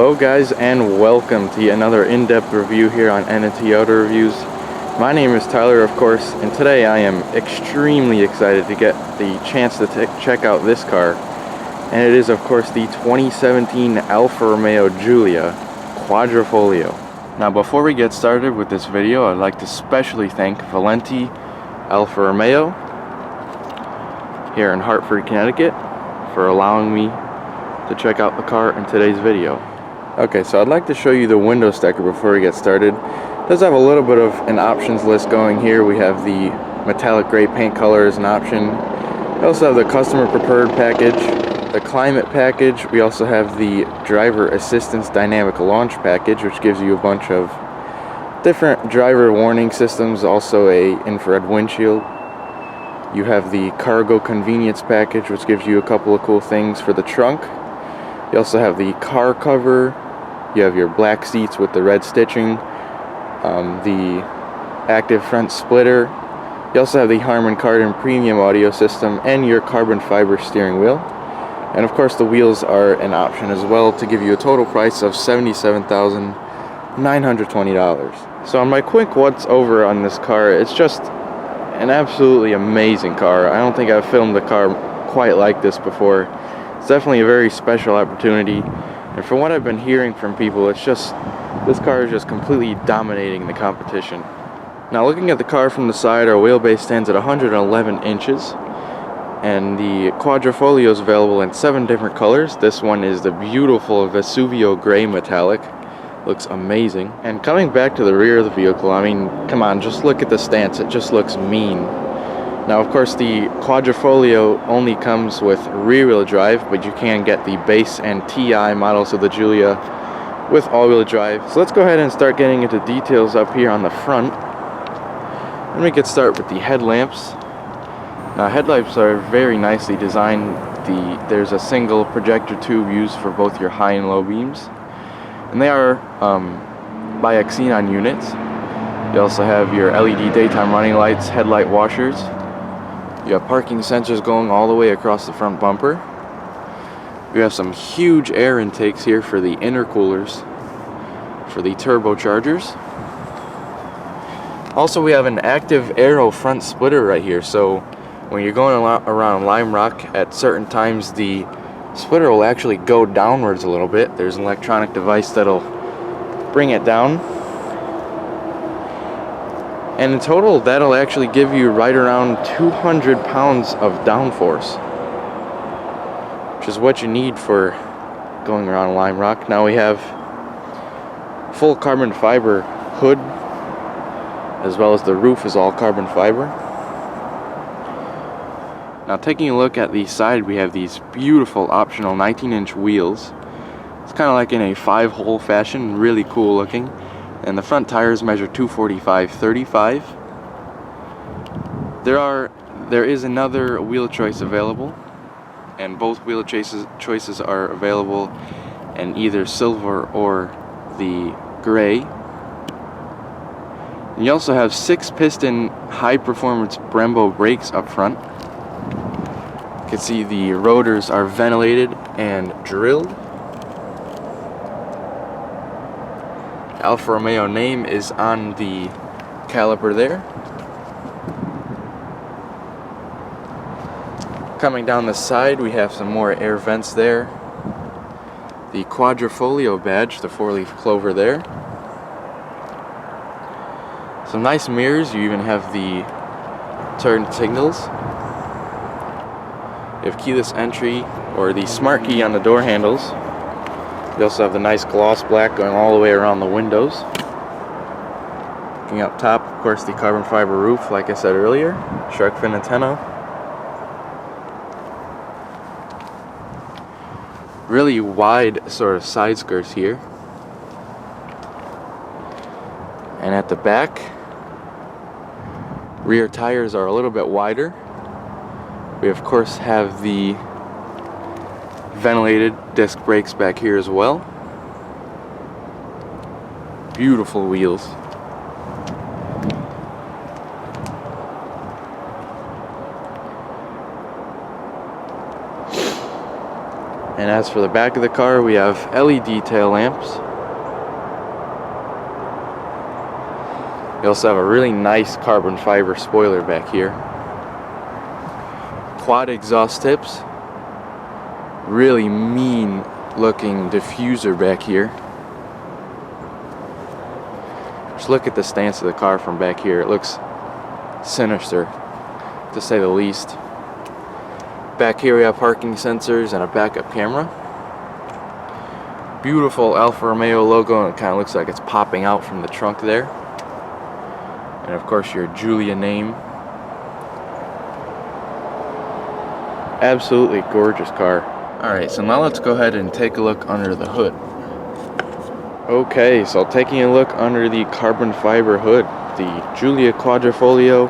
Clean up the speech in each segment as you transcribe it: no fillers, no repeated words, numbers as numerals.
Hello guys, and welcome to yet another in-depth review here on N&T Auto Reviews. My name is Tyler, of course, and today I am extremely excited to get the chance to check out this car. And it is, of course, the 2017 Alfa Romeo Giulia Quadrifoglio. Now, before we get started with this video, I'd like to specially thank Valenti Alfa Romeo here in Hartford, Connecticut, for allowing me to check out the car in today's video. Okay, so I'd like to show you the window sticker before we get started. It does have a little bit of an options list going here. We have the metallic gray paint color as an option. We also have the customer preferred package, the climate package. We also have the driver assistance dynamic launch package, which gives you a bunch of different driver warning systems, also a infrared windshield. You have the cargo convenience package, which gives you a couple of cool things for the trunk. You also have the car cover. You have your black seats with the red stitching, the active front splitter. You also have the Harman Kardon premium audio system and your carbon fiber steering wheel. And of course the wheels are an option as well to give you a total price of $77,920. So on my quick once over on this car, it's just an absolutely amazing car. I don't think I've filmed a car quite like this before. It's definitely a very special opportunity, and from what I've been hearing from people, it's just, this car is just completely dominating the competition. Now, looking at the car from the side, our wheelbase stands at 111 inches, and the Quadrifoglio is available in 7 different colors. This one is the beautiful Vesuvio gray metallic. Looks amazing. And coming back to the rear of the vehicle, I mean, come on, just look at the stance. It just looks mean. Now, of course, the Quadrifoglio only comes with rear-wheel drive, but you can get the base and TI models of the Giulia with all-wheel drive. So let's go ahead and start getting into details up here on the front. Let me get started with the headlamps. Now, headlamps are very nicely designed. There's a single projector tube used for both your high and low beams, and they are by xenon units. You also have your LED daytime running lights, headlight washers. You have parking sensors going all the way across the front bumper. We have some huge air intakes here for the intercoolers for the turbochargers. Also, we have an active aero front splitter right here, so when you're going around Lime Rock at certain times, the splitter will actually go downwards a little bit. There's an electronic device that'll bring it down. And in total, that'll actually give you right around 200 pounds of downforce, which is what you need for going around Lime Rock. Now we have full carbon fiber hood, as well as the roof is all carbon fiber. Now, taking a look at the side, we have these beautiful optional 19-inch wheels. It's kind of like in a 5-hole fashion, really cool looking. And the front tires measure 245/35. There is another wheel choice available, and both wheel choices are available in either silver or the gray. And you also have 6-piston high-performance Brembo brakes up front. You can see the rotors are ventilated and drilled. Alfa Romeo name is on the caliper there. Coming down the side, we have some more air vents there. The Quadrifoglio badge, the 4-leaf clover there. Some nice mirrors. You even have the turn signals. You have keyless entry, or the smart key on the door handles. You also have the nice gloss black going all the way around the windows. Looking up top, of course, the carbon fiber roof, like I said earlier. Shark fin antenna. Really wide sort of side skirts here. And at the back, rear tires are a little bit wider. We, of course, have the ventilated disc brakes back here as well. Beautiful wheels. And as for the back of the car, we have LED tail lamps. You also have a really nice carbon fiber spoiler back here. Quad exhaust tips. Really mean looking diffuser back here. Just look at the stance of the car from back here. It looks sinister, to say the least. Back here we have parking sensors and a backup camera. Beautiful Alfa Romeo logo, and it kind of looks like it's popping out from the trunk there. And of course your Giulia name. Absolutely gorgeous car. Alright, so now let's go ahead and take a look under the hood. Okay, so taking a look under the carbon fiber hood, the Giulia Quadrifoglio,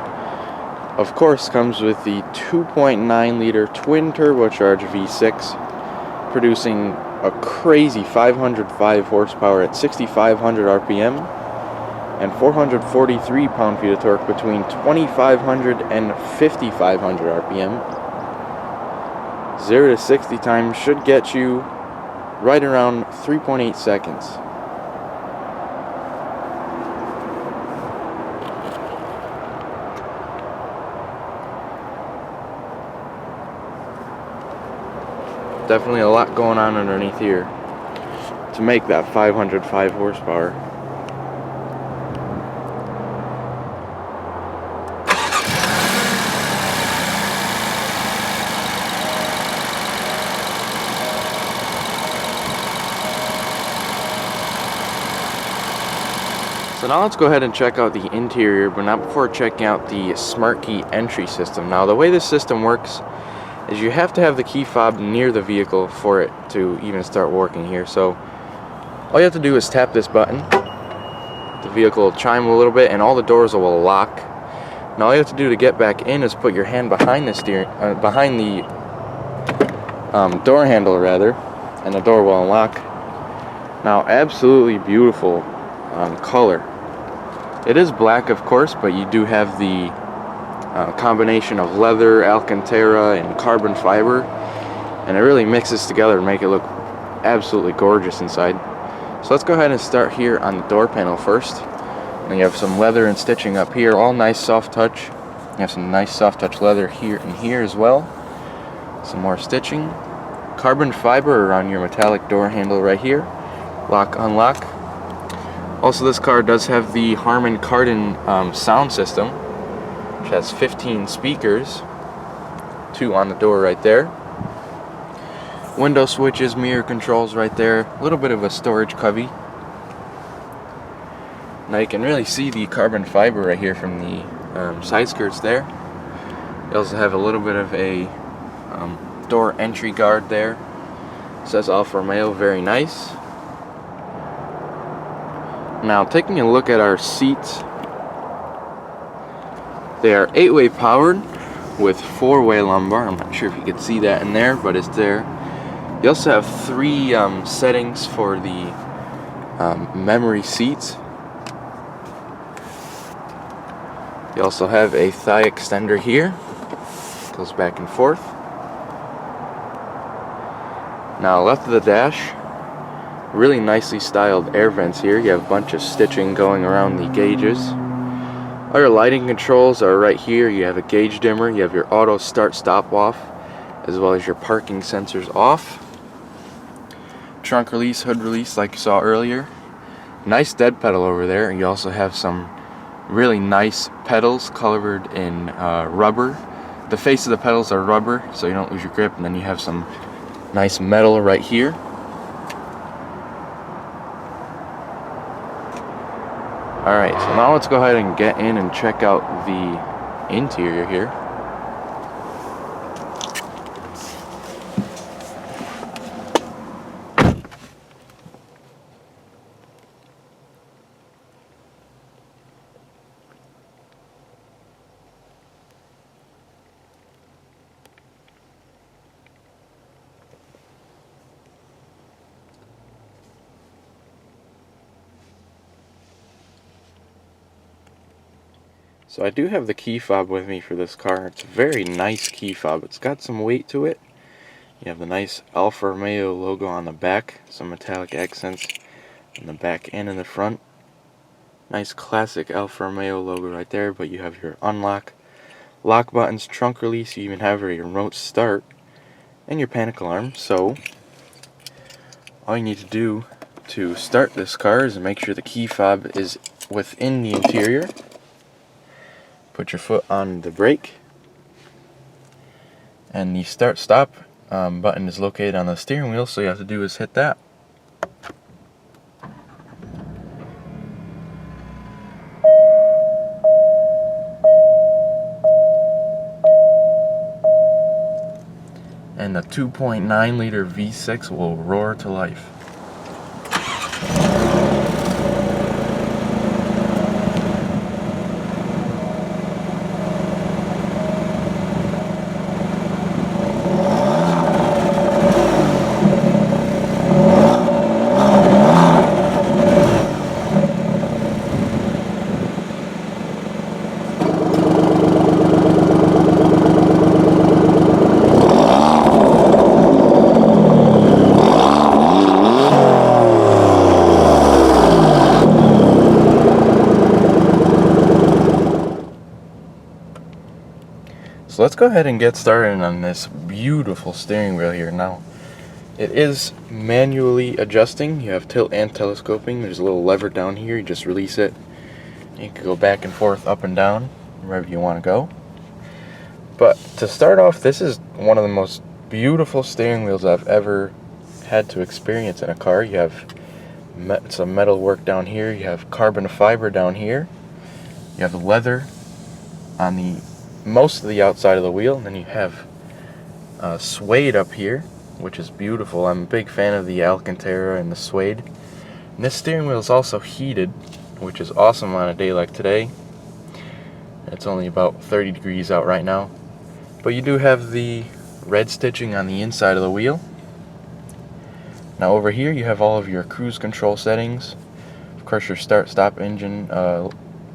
of course, comes with the 2.9 liter twin turbocharged V6, producing a crazy 505 horsepower at 6,500 RPM and 443 pound-feet of torque between 2,500 and 5,500 RPM. 0 to 60 time should get you right around 3.8 seconds. Definitely a lot going on underneath here to make that 505 horsepower. So now let's go ahead and check out the interior, but not before checking out the smart key entry system. Now the way this system works is you have to have the key fob near the vehicle for it to even start working here. So all you have to do is tap this button. The vehicle will chime a little bit and all the doors will lock. Now all you have to do to get back in is put your hand behind the door handle rather, and the door will unlock. Now absolutely beautiful color. It is black of course, but you do have the combination of leather, alcantara, and carbon fiber, and it really mixes together to make it look absolutely gorgeous inside. So let's go ahead and start here on the door panel first. And you have some leather and stitching up here, all nice soft touch. You have some nice soft touch leather here and here as well. Some more stitching. Carbon fiber around your metallic door handle right here. Lock, unlock. Also this car does have the Harman Kardon sound system, which has 15 speakers, 2 on the door right there. Window switches, mirror controls right there, a little bit of a storage cubby. Now you can really see the carbon fiber right here from the side skirts there. You also have a little bit of a door entry guard there. It says Alfa Romeo, very nice. Now taking a look at our seats, they are 8-way powered with 4-way lumbar. I'm not sure if you can see that in there, but it's there. You also have 3 settings for the memory seats. You also have a thigh extender here. Goes back and forth. Now left of the dash, really nicely styled air vents here. You have a bunch of stitching going around the gauges. All your lighting controls are right here. You have a gauge dimmer, you have your auto start stop off, as well as your parking sensors off. Trunk release, hood release like you saw earlier. Nice dead pedal over there. You also have some really nice pedals colored in rubber. The face of the pedals are rubber so you don't lose your grip, and then you have some nice metal right here. Alright, so now let's go ahead and get in and check out the interior here. So I do have the key fob with me for this car. It's a very nice key fob. It's got some weight to it, You have the nice Alfa Romeo logo on the back, some metallic accents in the back and in the front. Nice classic Alfa Romeo logo right there, but you have your unlock, lock buttons, trunk release, you even have a remote start, and your panic alarm. So all you need to do to start this car is make sure the key fob is within the interior. Put your foot on the brake, and the start stop button is located on the steering wheel, so all you have to do is hit that. And the 2.9 liter V6 will roar to life. So let's go ahead and get started on this beautiful steering wheel here. Now, it is manually adjusting. You have tilt and telescoping. There's a little lever down here. You just release it. You can go back and forth, up and down, wherever you want to go. But to start off, this is one of the most beautiful steering wheels I've ever had to experience in a car. You have some metal work down here. You have carbon fiber down here. You have the leather on the most of the outside of the wheel, and then you have suede up here, which is beautiful. I'm a big fan of the Alcantara and the suede. And this steering wheel is also heated, which is awesome on a day like today. It's only about 30 degrees out right now. But you do have the red stitching on the inside of the wheel. Now over here you have all of your cruise control settings. Of course, your start stop engine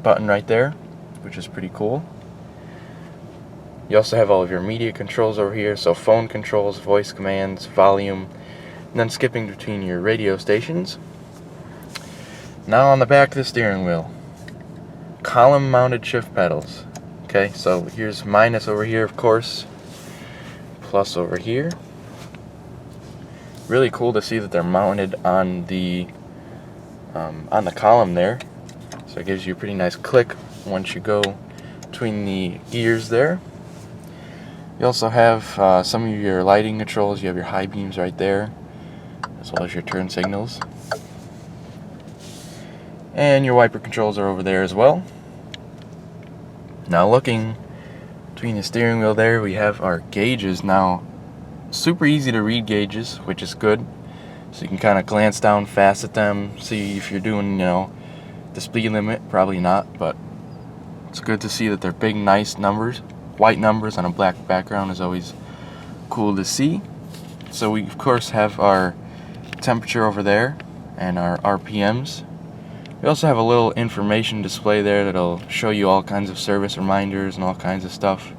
button right there, which is pretty cool. You also have all of your media controls over here, so phone controls, voice commands, volume, and then skipping between your radio stations. Now on the back of the steering wheel, column mounted shift pedals. Okay, so here's minus over here, of course, plus over here. Really cool to see that they're mounted on the column there, so it gives you a pretty nice click once you go between the gears there. You also have some of your lighting controls. You have your high beams right there, as well as your turn signals. And your wiper controls are over there as well. Now looking between the steering wheel there, we have our gauges. Now, super easy to read gauges, which is good. So you can kind of glance down fast at them, see if you're doing, the speed limit. Probably not, but it's good to see that they're big, nice numbers. White numbers on a black background is always cool to see. So we of course have our temperature over there and our RPMs. We also have a little information display there that'll show you all kinds of service reminders and all kinds of stuff.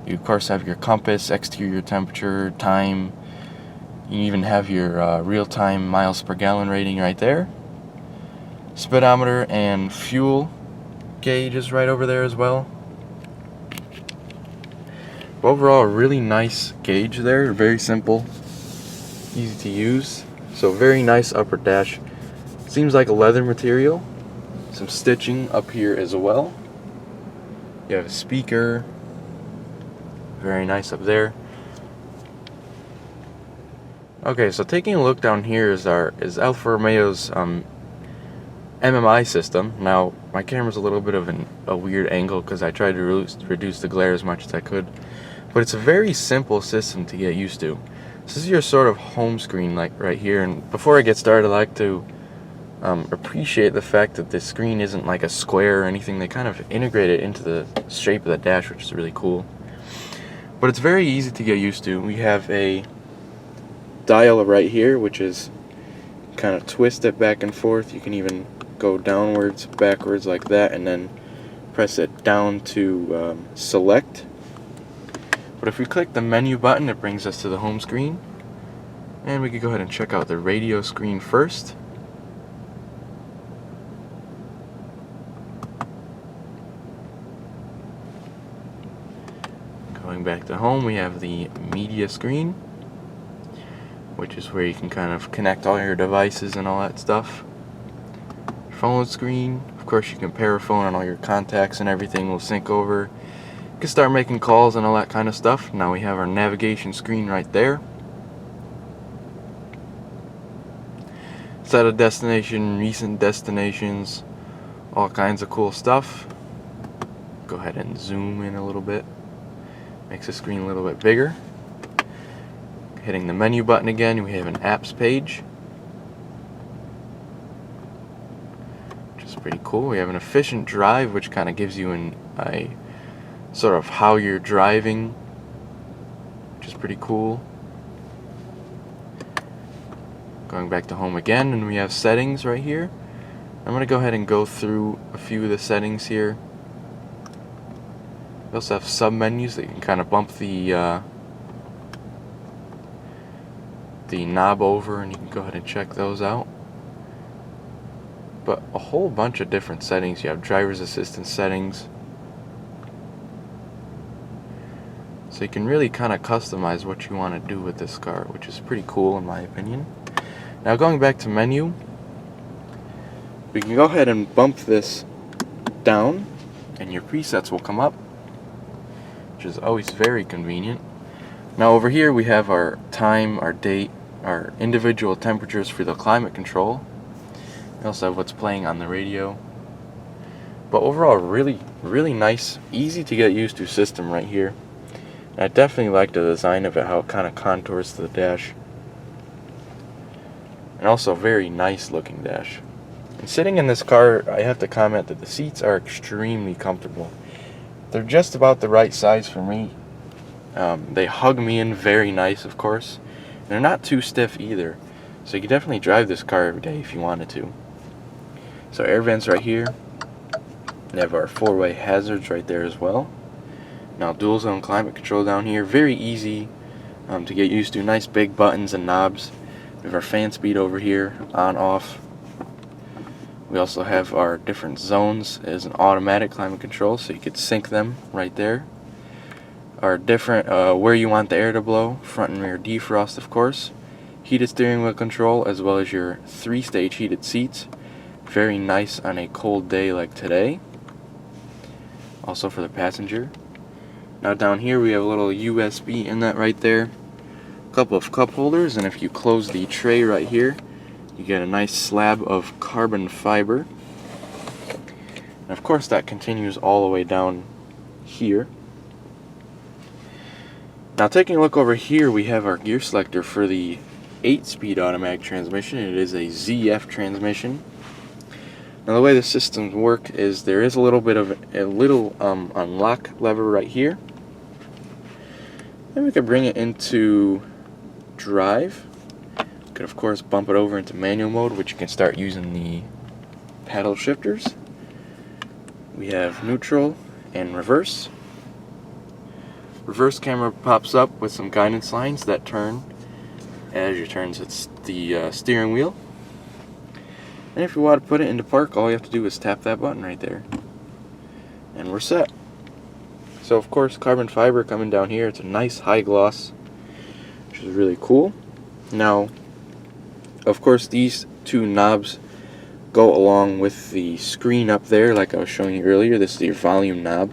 You of course have your compass, exterior temperature, time. You even have your real-time miles per gallon rating right there. Speedometer and fuel gauge is right over there as well. Overall, a really nice gauge there, very simple, easy to use. So very nice upper dash. Seems like a leather material. Some stitching up here as well. You have a speaker, very nice up there. Okay, so taking a look down here is Alfa Romeo's MMI system. Now my camera's a little bit of a weird angle because I tried to reduce the glare as much as I could. But it's a very simple system to get used to. This is your sort of home screen, like right here. And before I get started, I like to appreciate the fact that this screen isn't like a square or anything. They kind of integrate it into the shape of the dash, which is really cool. But it's very easy to get used to. We have a dial right here, which is kind of twist it back and forth. You can even go downwards, backwards like that, and then press it down to select. But if we click the menu button, it brings us to the home screen. And we could go ahead and check out the radio screen first. Going back to home, we have the media screen, which is where you can kind of connect all your devices and all that stuff. Phone screen, of course you can pair a phone and all your contacts and everything will sync over. You can start making calls and all that kind of stuff. Now we have our navigation screen right there. Set a destination, recent destinations, all kinds of cool stuff. Go ahead and zoom in a little bit. Makes the screen a little bit bigger. Hitting the menu button again, we have an apps page, which is pretty cool. We have an efficient drive, which kind of gives you a sort of how you're driving, which is pretty cool. Going back to home again, and we have settings right here. I'm going to go ahead and go through a few of the settings here. We also have sub-menus that you can kind of bump the knob over, and you can go ahead and check those out. But a whole bunch of different settings. You have driver's assistance settings. So you can really kind of customize what you want to do with this car, which is pretty cool in my opinion. Now going back to menu, we can go ahead and bump this down and your presets will come up, which is always very convenient. Now over here we have our time, our date, our individual temperatures for the climate control. We also have what's playing on the radio. But overall, really nice, easy to get used to system right here. And I definitely like the design of it, how it kind of contours to the dash. And also very nice looking dash. And sitting in this car, I have to comment that the seats are extremely comfortable. They're just about the right size for me. They hug me in very nice, of course. And they're not too stiff either. So you can definitely drive this car every day if you wanted to. So air vents right here. We have our 4-way hazards right there as well. Now dual zone climate control down here. Very easy to get used to. Nice big buttons and knobs. We have our fan speed over here, on, off. We also have our different zones as an automatic climate control, so you could sync them right there. Our different, where you want the air to blow, front and rear defrost of course. Heated steering wheel control, as well as your 3-stage heated seats. Very nice on a cold day like today. Also for the passenger. Now down here we have a little USB inlet right there. Couple of cup holders, and if you close the tray right here, you get a nice slab of carbon fiber. And of course that continues all the way down here. Now taking a look over here, we have our gear selector for the 8-speed automatic transmission. It is a ZF transmission. Now the way the systems work is there is a little bit of unlock lever right here. Then we could bring it into drive. You could of course bump it over into manual mode, which you can start using the paddle shifters. We have neutral and reverse. Reverse camera pops up with some guidance lines that turn as you turn the steering wheel. And if you want to put it into park, all you have to do is tap that button right there. And we're set. So of course carbon fiber coming down here, it's a nice high gloss, which is really cool. Now of course these two knobs go along with the screen up there like I was showing you earlier. This is your volume knob.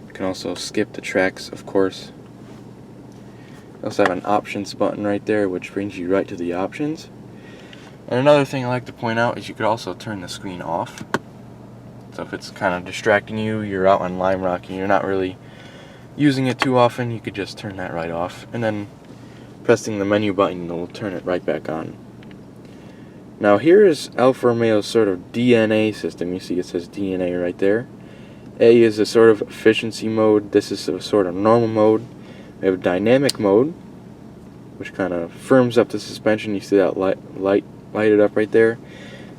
You can also skip the tracks of course. You also have an options button right there, which brings you right to the options. And another thing I like to point out is you could also turn the screen off. So if it's kind of distracting you, you're out on Lime Rock and you're not really using it too often, you could just turn that right off. And then pressing the menu button will turn it right back on. Now here is Alfa Romeo's sort of DNA system. You see it says DNA right there. A is a sort of efficiency mode. This is a sort of normal mode. We have dynamic mode, which kind of firms up the suspension. You see that lighted up right there.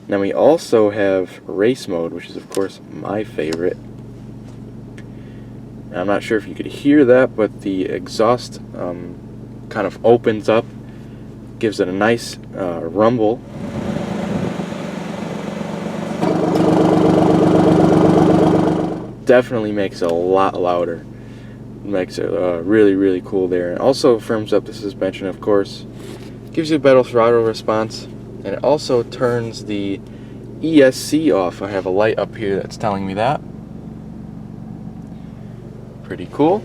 Now we also have race mode, which is of course my favorite. And I'm not sure if you could hear that, but the exhaust kind of opens up, gives it a nice rumble. Definitely makes it a lot louder. Makes it really, really cool there. And also firms up the suspension, of course. Gives you a better throttle response. And it also turns the ESC off. I have a light up here that's telling me that. Pretty cool.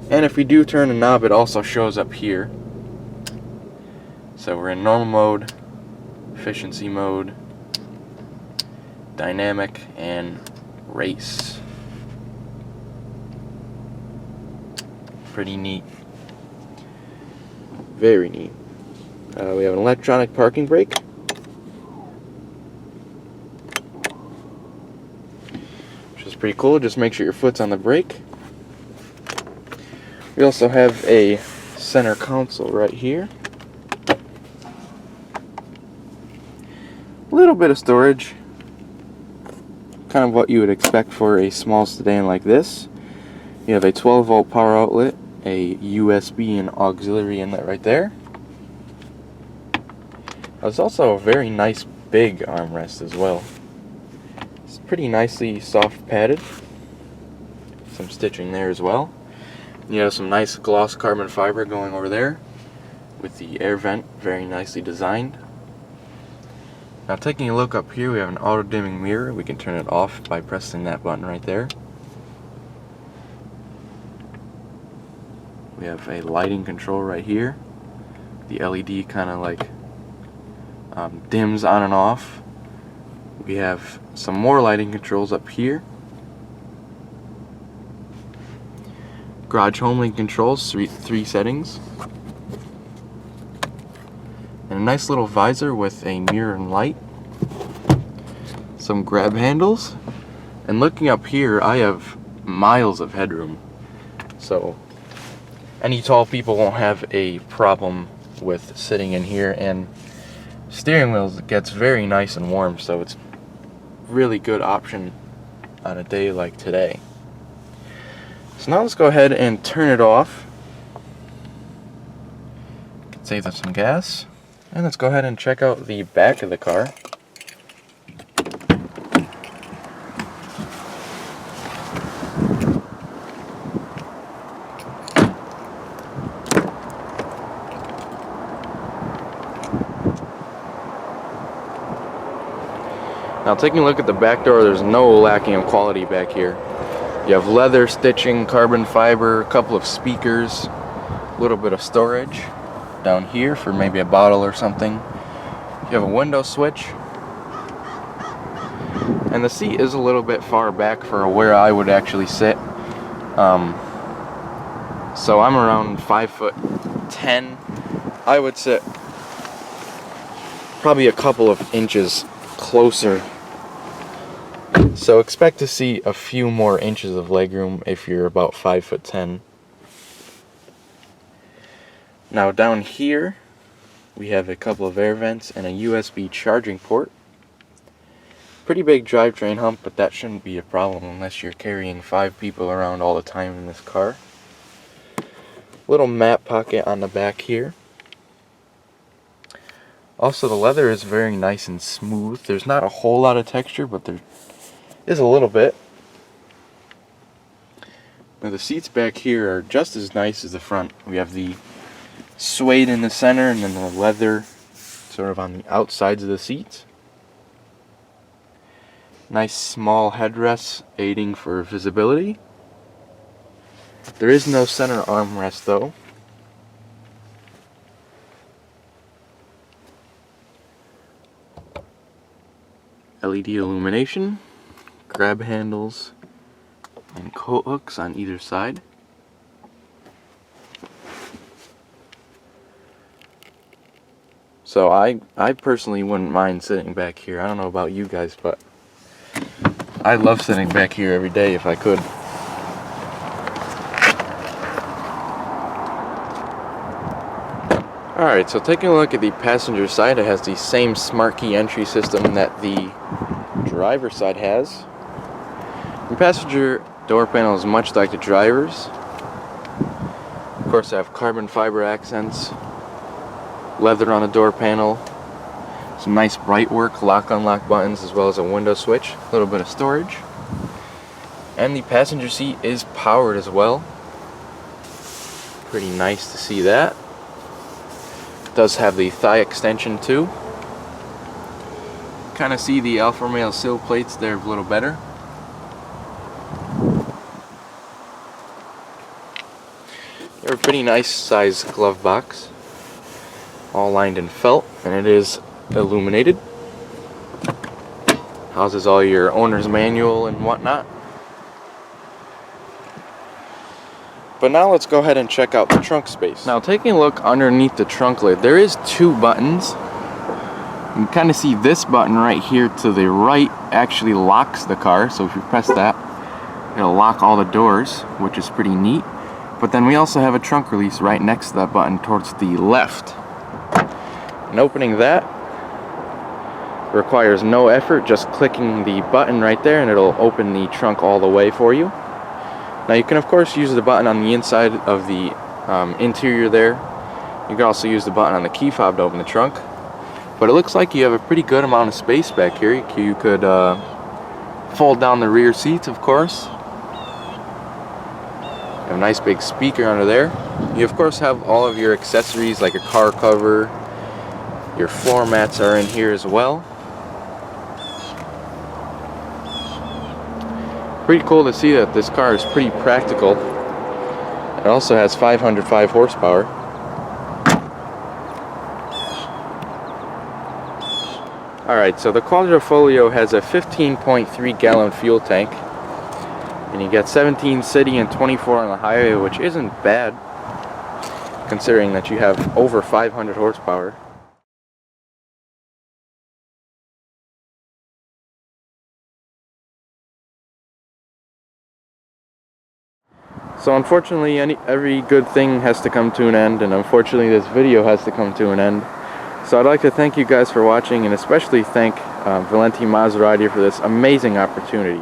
And if we do turn the knob, it also shows up here. So we're in normal mode, efficiency mode, dynamic, and race. Pretty neat. Very neat. We have an electronic parking brake. Which is pretty cool. Just make sure your foot's on the brake. We also have a center console right here. A little bit of storage. Kind of what you would expect for a small sedan like this. You have a 12-volt power outlet, a USB and auxiliary inlet right there. There's also a very nice big armrest as well. It's pretty nicely soft padded. Some stitching there as well. You have some nice gloss carbon fiber going over there with the air vent, very nicely designed. Now taking a look up here, we have an auto dimming mirror. We can turn it off by pressing that button right there. We have a lighting control right here. The LED kind of like dims on and off. We have some more lighting controls up here. Garage home link controls, three settings. And a nice little visor with a mirror and light. Some grab handles. And looking up here, I have miles of headroom. So any tall people won't have a problem with sitting in here. And steering wheel gets very nice and warm, so it's really good option on a day like today. So now let's go ahead and turn it off. Can save us some gas. And let's go ahead and check out the back of the car. Now taking a look at the back door, there's no lacking of quality back here. You have leather stitching, carbon fiber, a couple of speakers, a little bit of storage down here for maybe a bottle or something. You have a window switch. And the seat is a little bit far back for where I would actually sit. So I'm around 5'10". I would sit probably a couple of inches closer. So expect to see a few more inches of legroom if you're about 5'10". Now down here we have a couple of air vents and a USB charging port. Pretty big drivetrain hump, but that shouldn't be a problem unless you're carrying 5 people around all the time in this car. Little map pocket on the back here. Also the leather is very nice and smooth. There's not a whole lot of texture, but there is a little bit. Now the seats back here are just as nice as the front. We have the suede in the center and then the leather sort of on the outsides of the seats. Nice small headrests aiding for visibility. There is no center armrest though. LED illumination, grab handles, and coat hooks on either side. So I personally wouldn't mind sitting back here. I don't know about you guys, but I love sitting back here every day if I could. Alright, so taking a look at the passenger side, it has the same smart key entry system that the driver's side has. The passenger Door panel is much like the driver's. Of course, I have carbon fiber accents, leather on the door panel, some nice bright work, lock-unlock buttons, as well as a window switch, a little bit of storage. And the passenger seat is powered as well. Pretty nice to see that. It does have the thigh extension too. Kind of see the Alfa Romeo sill plates there a little better. They're a pretty nice size glove box, all lined in felt, and it is illuminated. Houses all your owner's manual and whatnot. But now let's go ahead and check out the trunk space. Now, taking a look underneath the trunk lid, there is two buttons. You can kind of see this button right here to the right actually locks the car, so if you press that, it'll lock all the doors, which is pretty neat. But then we also have a trunk release right next to that button towards the left. And opening that requires no effort, just clicking the button right there and it'll open the trunk all the way for you. Now you can of course use the button on the inside of the interior there. You can also use the button on the key fob to open the trunk. But it looks like you have a pretty good amount of space back here. You could fold down the rear seats, of course. You have a nice big speaker under there. You of course have all of your accessories like a car cover. Your floor mats are in here as well. Pretty cool to see that this car is pretty practical. It also has 505 horsepower. Alright, so the Quadrifoglio has a 15.3 gallon fuel tank. And you get 17 city and 24 on the highway, which isn't bad considering that you have over 500 horsepower. So unfortunately, every good thing has to come to an end, and unfortunately this video has to come to an end. So I'd like to thank you guys for watching, and especially thank Valenti for this amazing opportunity.